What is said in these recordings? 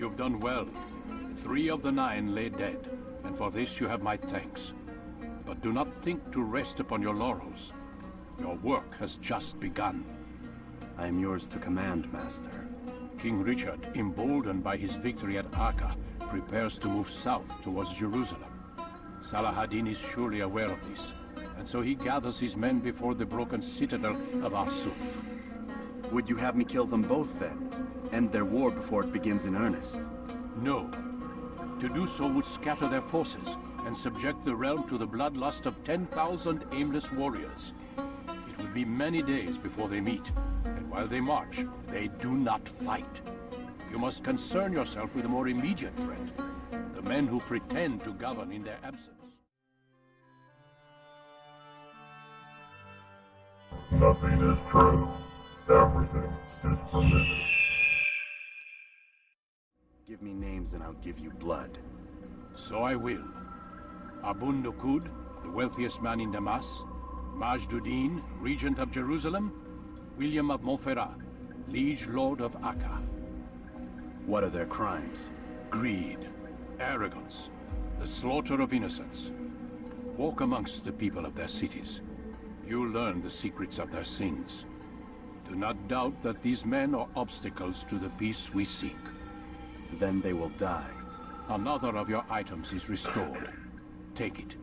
You've done well. 3 of the 9 lay dead, and for this you have my thanks. But do not think to rest upon your laurels. Your work has just begun. I am yours to command, Master. King Richard, emboldened by his victory at Acre, prepares to move south towards Jerusalem. Saladin is surely aware of this, and so he gathers his men before the broken citadel of Arsuf. Would you have me kill them both then? End their war before it begins in earnest? No. To do so would scatter their forces and subject the realm to the bloodlust of 10,000 aimless warriors. It would be many days before they meet, and while they march, they do not fight. You must concern yourself with a more immediate threat, the men who pretend to govern in their absence. Nothing is true. Everything is permitted. Give me names and I'll give you blood. So I will. Abu'l Nuqoud, the wealthiest man in Damas. Majduddin, regent of Jerusalem. William of Montferrat, liege lord of Acre. What are their crimes? Greed, arrogance, the slaughter of innocents. Walk amongst the people of their cities. You'll learn the secrets of their sins. Do not doubt that these men are obstacles to the peace we seek. Then they will die. Another of your items is restored. Take it.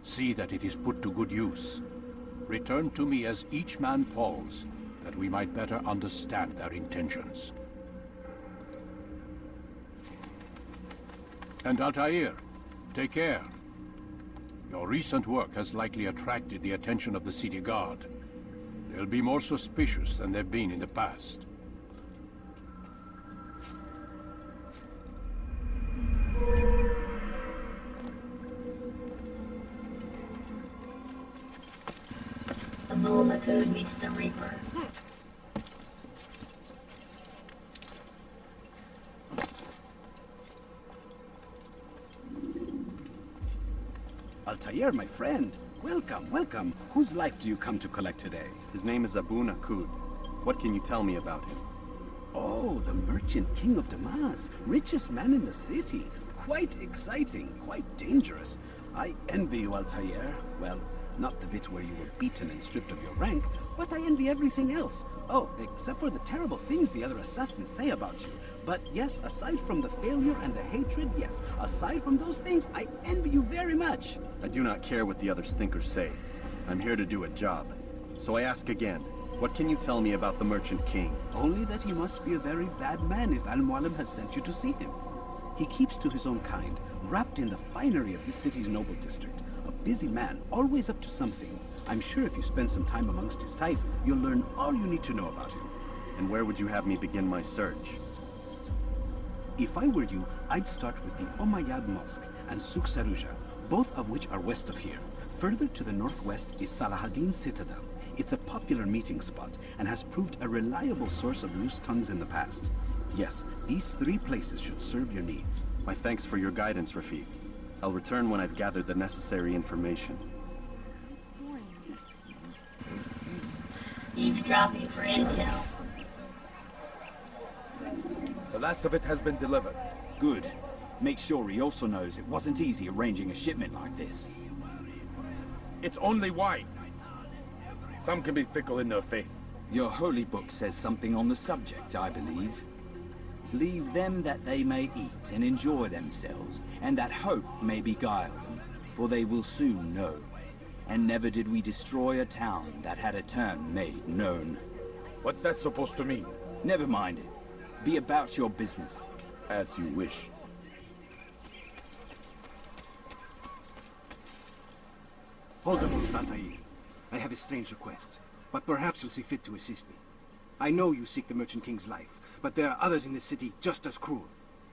See that it is put to good use. Return to me as each man falls, that we might better understand their intentions. And ALTAIR, take care. Your recent work has likely attracted the attention of the city guard. They'll be more suspicious than they've been in the past. Abu'l Nuqoud meets the Reaper. ALTAIR, my friend. Welcome, welcome. Whose life do you come to collect today? His name is Abu'l Nuqoud. What can you tell me about him? Oh, the merchant king of Damas. Richest man in the city. Quite exciting, quite dangerous. I envy you, ALTAIR. Well, not the bit where you were beaten and stripped of your rank, but I envy everything else. Oh, except for the terrible things the other assassins say about you. But yes, aside from the failure and the hatred, yes, aside from those things, I envy you very much. I do not care what the others think or say. I'm here to do a job. So I ask again, what can you tell me about the Merchant King? Only that he must be a very bad man if Al-Mualim has sent you to see him. He keeps to his own kind, wrapped in the finery of this city's noble district. A busy man, always up to something. I'm sure if you spend some time amongst his type, you'll learn all you need to know about him. And where would you have me begin my search? If I were you, I'd start with the Umayyad Mosque and Souk Sarouja, both of which are west of here. Further to the northwest is Saladin's Citadel. It's a popular meeting spot and has proved a reliable source of loose tongues in the past. Yes, these 3 places should serve your needs. My thanks for your guidance, Rafiq. I'll return when I've gathered the necessary information. Eavesdropping for intel. The last of it has been delivered. Good. Make sure he also knows it wasn't easy arranging a shipment like this. It's only wine. Some can be fickle in their faith. Your holy book says something on the subject, I believe. Leave them that they may eat and enjoy themselves, and that hope may beguile them, for they will soon know. And never did we destroy a town that had a term made known. What's that supposed to mean? Never mind it. Be about your business. As you wish. Hold the moment, ALTAIR. I have a strange request, but perhaps you'll see fit to assist me. I know you seek the Merchant King's life, but there are others in this city just as cruel.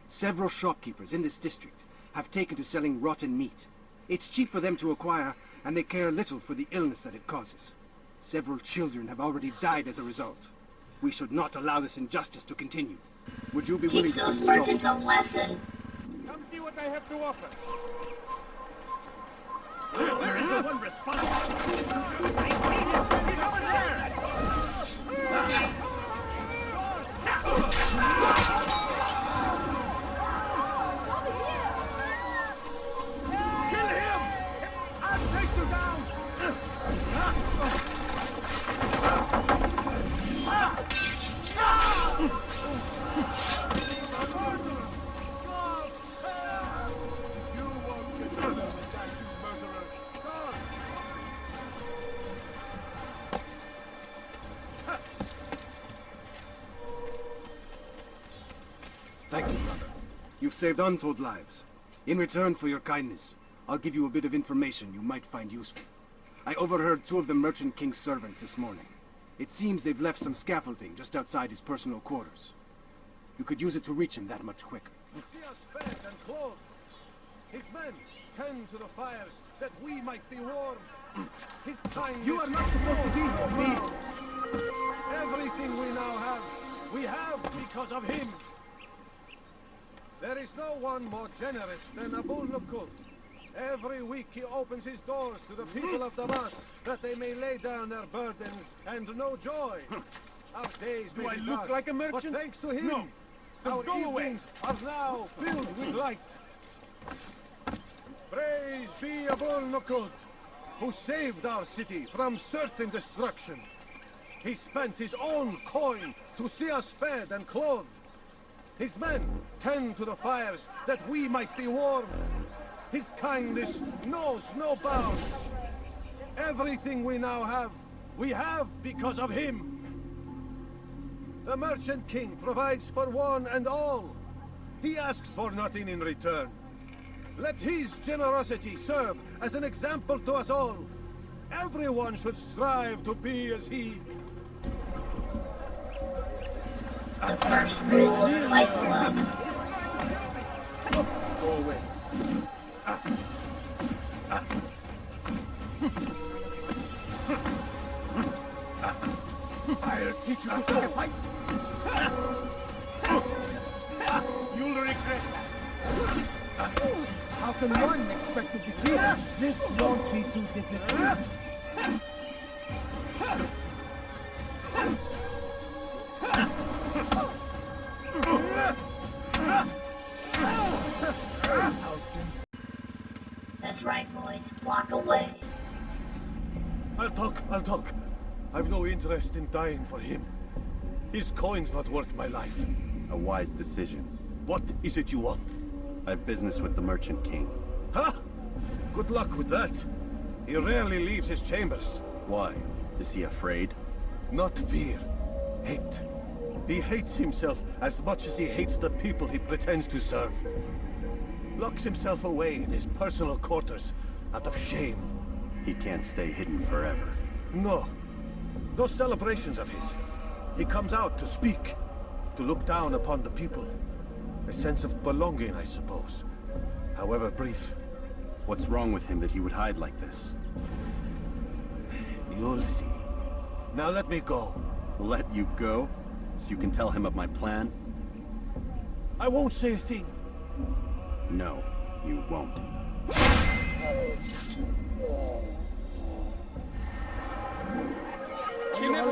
Several shopkeepers in this district have taken to selling rotten meat. It's cheap for them to acquire, and they care little for the illness that it causes. Several children have already died as a result. We should not allow this injustice to continue. Would you be willing Teach to those install merchants a this? lesson. Come see what I have to offer. Where is the one responsible? I need him! He's over there! Thank you, brother. You've saved untold lives. In return for your kindness, I'll give you a bit of information you might find useful. I overheard two of the Merchant King's servants this morning. It seems they've left some scaffolding just outside his personal quarters. You could use it to reach him that much quicker. See us fed and clothed. His men tend to the fires that we might be warm. His kindness... You are not supposed to be here, me! Everything we have because of him. There is no one more generous than Abu'l Nuqoud. Every week he opens his doors to the people of Damas, that they may lay down their burdens and know joy. Our days may be dark, like a merchant? but thanks to him, No. So our go away. evenings are now filled with light. Praise be Abu'l Nuqoud, who saved our city from certain destruction. He spent his own coin to see us fed and clothed. His men tend to the fires that we might be warm. His kindness knows no bounds. Everything we have because of him. The Merchant King provides for one and all. He asks for nothing in return. Let his generosity serve as an example to us all. Everyone should strive to be as he. The first rule of Fight Club. Go away. I'll teach you to fight. You'll regret that. How can one expect to defeat us? This won't be too difficult. That's right, boys. Walk away. I'll talk. I've no interest in dying for him. His coin's not worth my life. A wise decision. What is it you want? I've business with the Merchant King. Huh? Good luck with that. He rarely leaves his chambers. Why? Is he afraid? Not fear. Hate. He hates himself as much as he hates the people he pretends to serve. Locks himself away in his personal quarters out of shame. He can't stay hidden forever. No. No celebrations of his. He comes out to speak, to look down upon the people. A sense of belonging, I suppose. However brief. What's wrong with him that he would hide like this? You'll see. Now let me go. Let you go? So you can tell him of my plan? I won't say a thing. No, you won't. أيها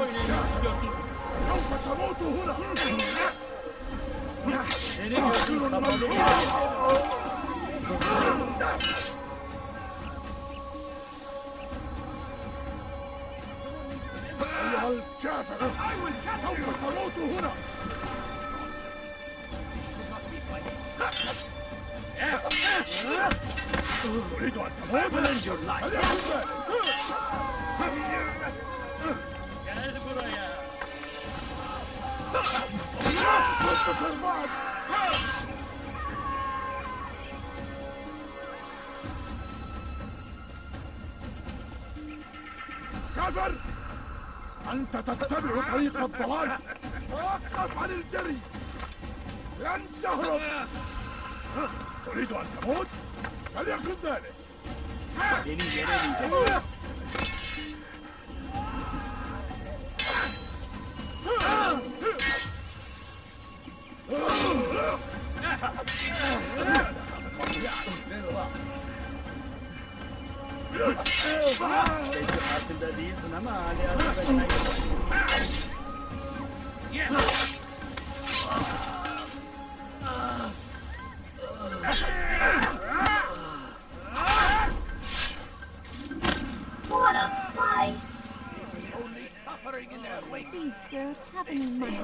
الكافر سوف تموت هنا تريد أن تموت؟ كافر! أنت تتبع طريق الضلال! توقف عن الجري! لن تهرب! تريد أن تموت؟ فليكن ذلك! What a fight! Please, sir, have any money?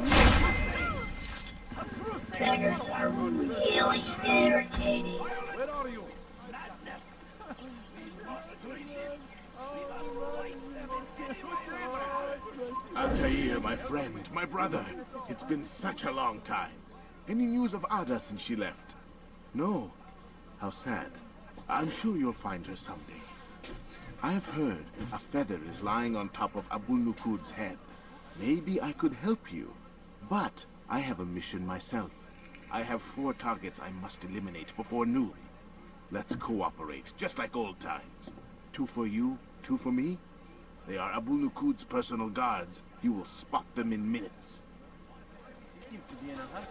Beggars are really irritating. Where are you? ALTAIR, my friend, my brother. It's been such a long time. Any news of Ada since she left? No. How sad. I'm sure you'll find her someday. I've heard a feather is lying on top of Abu'l Nuqoud's head. Maybe I could help you. But I have a mission myself. I have 4 targets I must eliminate before noon. Let's cooperate, just like old times. 2 for you, 2 for me. They are Abu'l Nuqoud's personal guards. You will spot them in minutes. He seems to be in a hurry.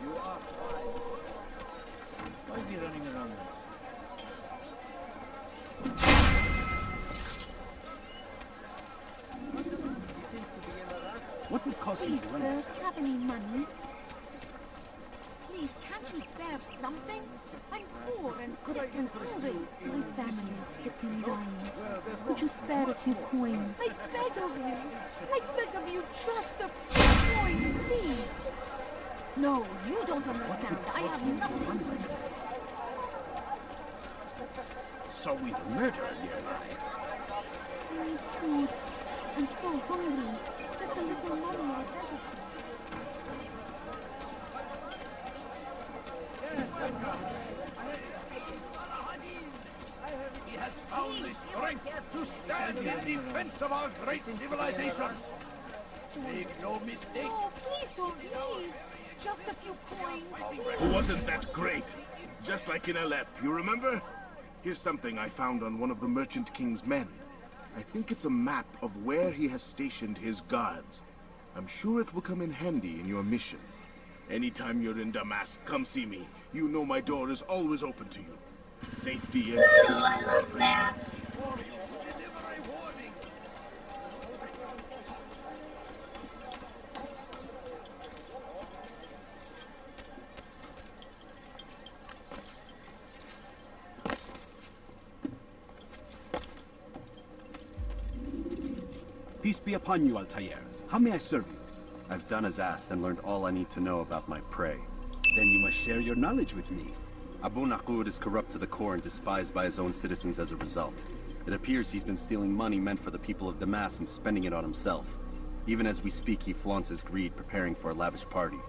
You are fine. Why is he running around there? What would cost me Please, to run? sir, have any money? Please, can't you spare something? I'm poor and sick and hungry. My family is sick and dying. Could you spare a few coins? I beg of you. I beg of you, just a few coins, please. No, you don't understand. I have nothing. So we the murderer, you and I. I need food. I'm so hungry. Just a little money, I beg of you. He has found the strength to stand in defense of our great civilization. Make no mistake. No, please don't leave. Just a few coins. Wasn't that great? Just like in Alep, you remember? Here's something I found on one of the Merchant King's men. I think it's a map of where he has stationed his guards. I'm sure it will come in handy in your mission. Anytime you're in Damas, come see me. You know my door is always open to you. Safety and peace, my friend. Peace be upon you, ALTAIR. How may I serve you? I've done as asked and learned all I need to know about my prey. Then you must share your knowledge with me. Abu'l Nuqoud is corrupt to the core and despised by his own citizens as a result. It appears he's been stealing money meant for the people of Damas and spending it on himself. Even as we speak, he flaunts his greed, preparing for a lavish party.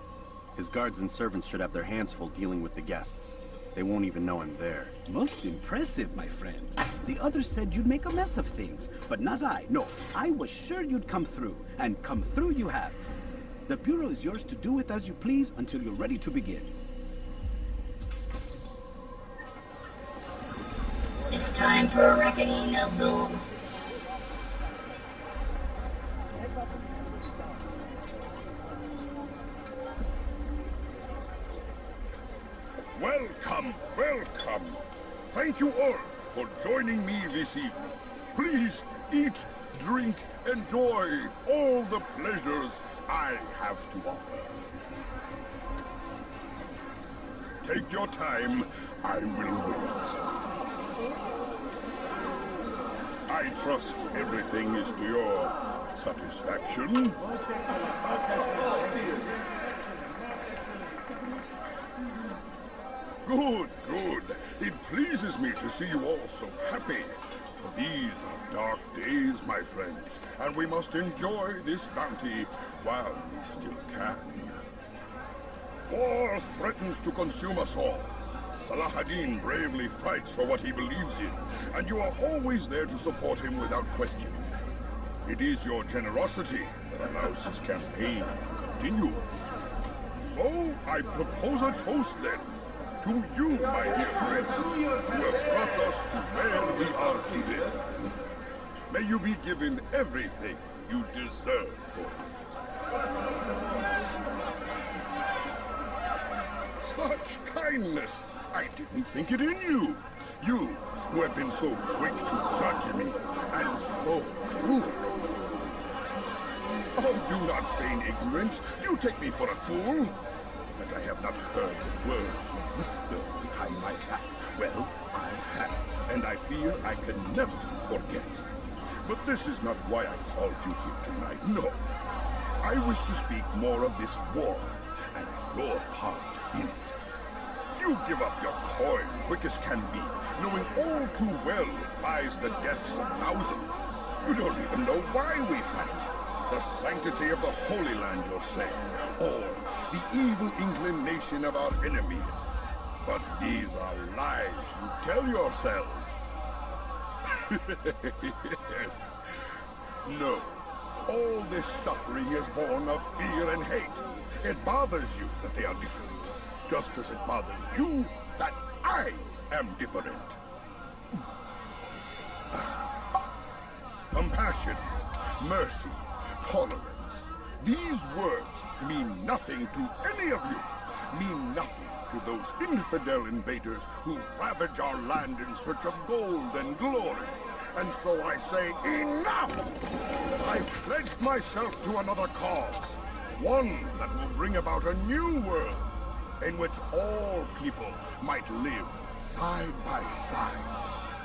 His guards and servants should have their hands full dealing with the guests. They won't even know I'm there. Most impressive, my friend. The others said you'd make a mess of things, but not I. No, I was sure you'd come through, and come through you have. The Bureau is yours to do with as you please until you're ready to begin. It's time for a reckoning, Abdul. Welcome, welcome. Thank you all for joining me this evening. Please eat, drink, enjoy all the pleasures I have to offer. Take your time, I will wait. I trust everything is to your satisfaction. Good, good. It pleases me to see you all so happy. For these are dark days, my friends, and we must enjoy this bounty while we still can. War threatens to consume us all. Salah ad-Din bravely fights for what he believes in, and you are always there to support him without question. It is your generosity that allows his campaign to continue. So, I propose a toast then. To you, my dear friends, who have brought us to where we are today. May you be given everything you deserve for it. Such kindness! I didn't think it in you. You, who have been so quick to judge me, and so cruel. Oh, do not feign ignorance. You take me for a fool. That I have not heard the words you whisper behind my back. Well, I have, and I fear I can never forget. But this is not why I called you here tonight, no. I wish to speak more of this war, and your part in it. You give up your coin quick as can be, knowing all too well it buys the deaths of thousands. You don't even know why we fight. The sanctity of the Holy Land, you'll say. Or the evil inclination of our enemies. But these are lies you tell yourselves. No. All this suffering is born of fear and hate. It bothers you that they are different, just as it bothers you that I am different. Compassion, mercy, tolerance. These words mean nothing to any of you. Mean nothing to those infidel invaders who ravage our land in search of gold and glory. And so I say, enough! I've pledged myself to another cause. One that will bring about a new world in which all people might live side by side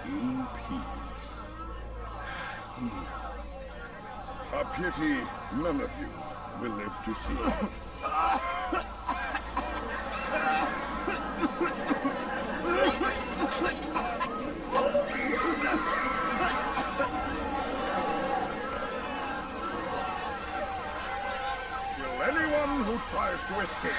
in peace. A pity none of you will live to see it. Kill anyone who tries to escape.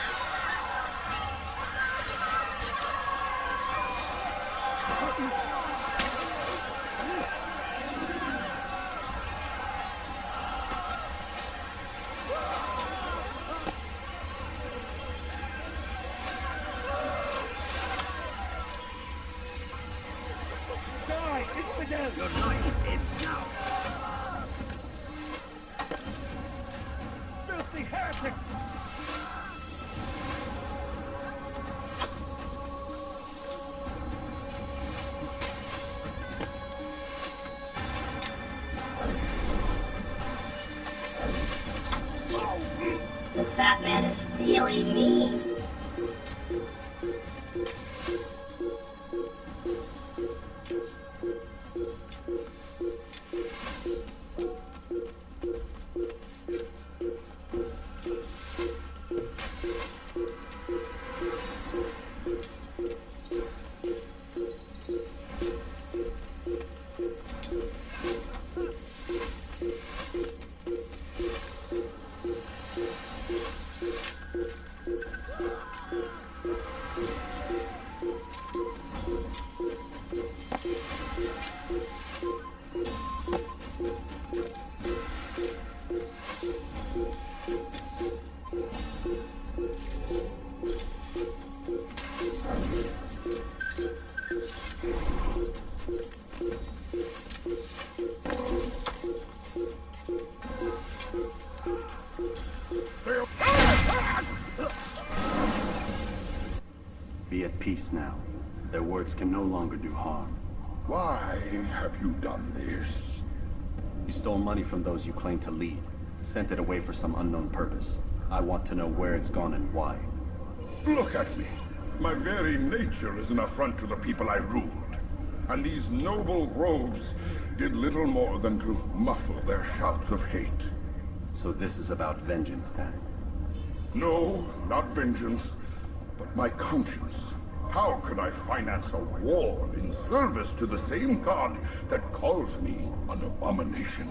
Your life ends now. Filthy heretic! The fat man is really mean. Be at peace now. Their words can no longer do harm. Why have you done this? You stole money from those you claim to lead, sent it away for some unknown purpose. I want to know where it's gone and why. Look at me. My very nature is an affront to the people I ruled. And these noble robes did little more than to muffle their shouts of hate. So this is about vengeance, then? No, not vengeance, but my conscience. How could I finance a war in service to the same god that calls me an abomination?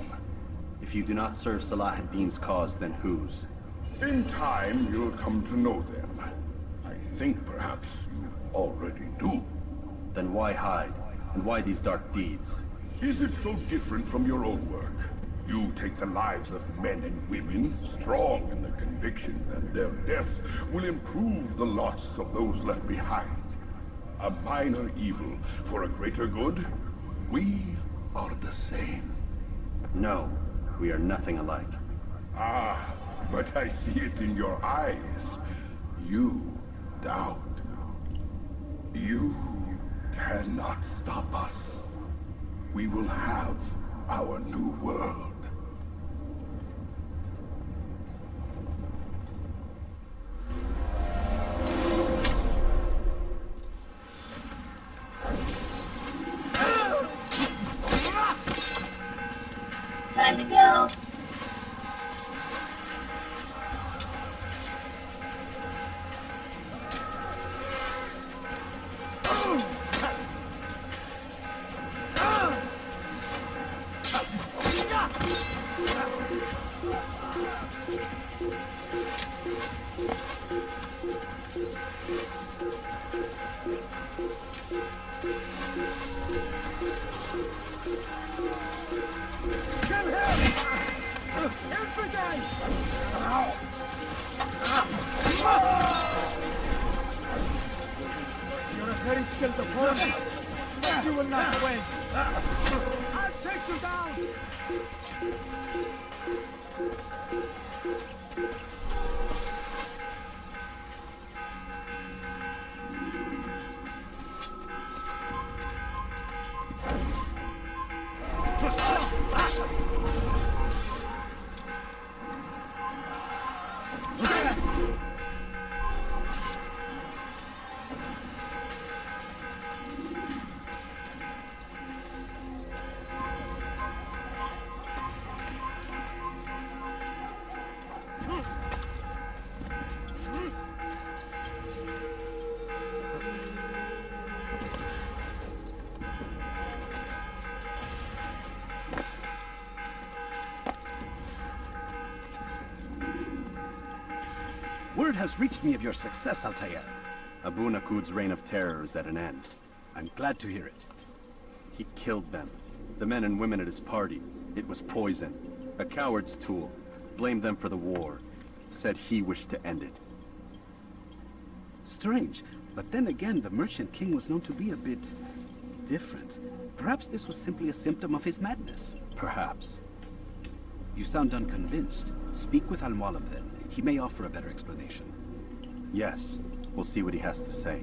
If you do not serve Salah ad-Din's cause, then whose? In time, you'll come to know them. I think perhaps you already do. Then why hide? And why these dark deeds? Is it so different from your own work? You take the lives of men and women, strong in the conviction that their death will improve the lots of those left behind. A minor evil for a greater good? We are the same. No, we are nothing alike. Ah, but I see it in your eyes. You doubt. You cannot stop us. We will have our new world. Time to go. You're a very skilled opponent, but you will not win. I'll take you down! Word has reached me of your success, ALTAIR. Abu'l Nuqoud's reign of terror is at an end. I'm glad to hear it. He killed them. The men and women at his party. It was poison. A coward's tool. Blamed them for the war. Said he wished to end it. Strange, but then again, the Merchant King was known to be a bit different. Perhaps this was simply a symptom of his madness. Perhaps. You sound unconvinced. Speak with Al-Mualim then. He may offer a better explanation. Yes. We'll see what he has to say.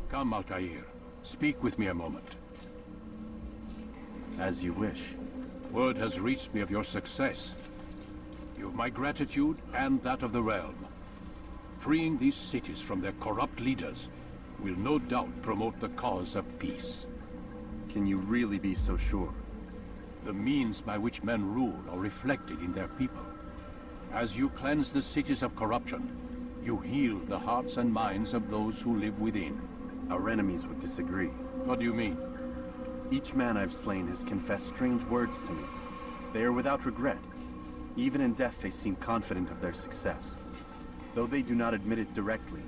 Come, ALTAIR. Speak with me a moment. As you wish. Word has reached me of your success. You've my gratitude and that of the realm. Freeing these cities from their corrupt leaders will no doubt promote the cause of peace. Can you really be so sure? The means by which men rule are reflected in their people. As you cleanse the cities of corruption, you heal the hearts and minds of those who live within. Our enemies would disagree. What do you mean? Each man I've slain has confessed strange words to me. They are without regret. Even in death they seem confident of their success. Though they do not admit it directly,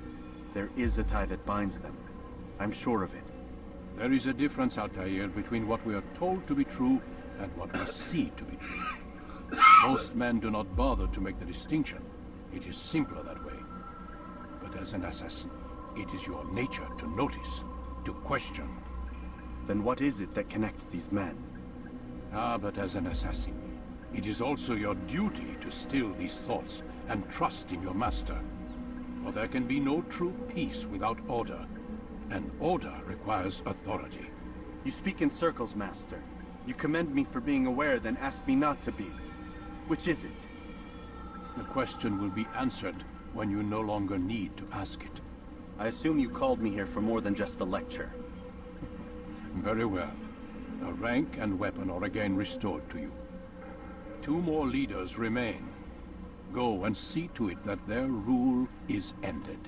there is a tie that binds them. I'm sure of it. There is a difference, ALTAIR, between what we are told to be true and what we see to be true. Most men do not bother to make the distinction. It is simpler that way. But as an assassin, it is your nature to notice, to question. Then what is it that connects these men? Ah, but as an assassin, it is also your duty to still these thoughts and trust in your master. For there can be no true peace without order, and order requires authority. You speak in circles, Master. You commend me for being aware, then ask me not to be. Which is it? The question will be answered when you no longer need to ask it. I assume you called me here for more than just a lecture. Very well. A rank and weapon are again restored to you. 2 more leaders remain. Go and see to it that their rule is ended.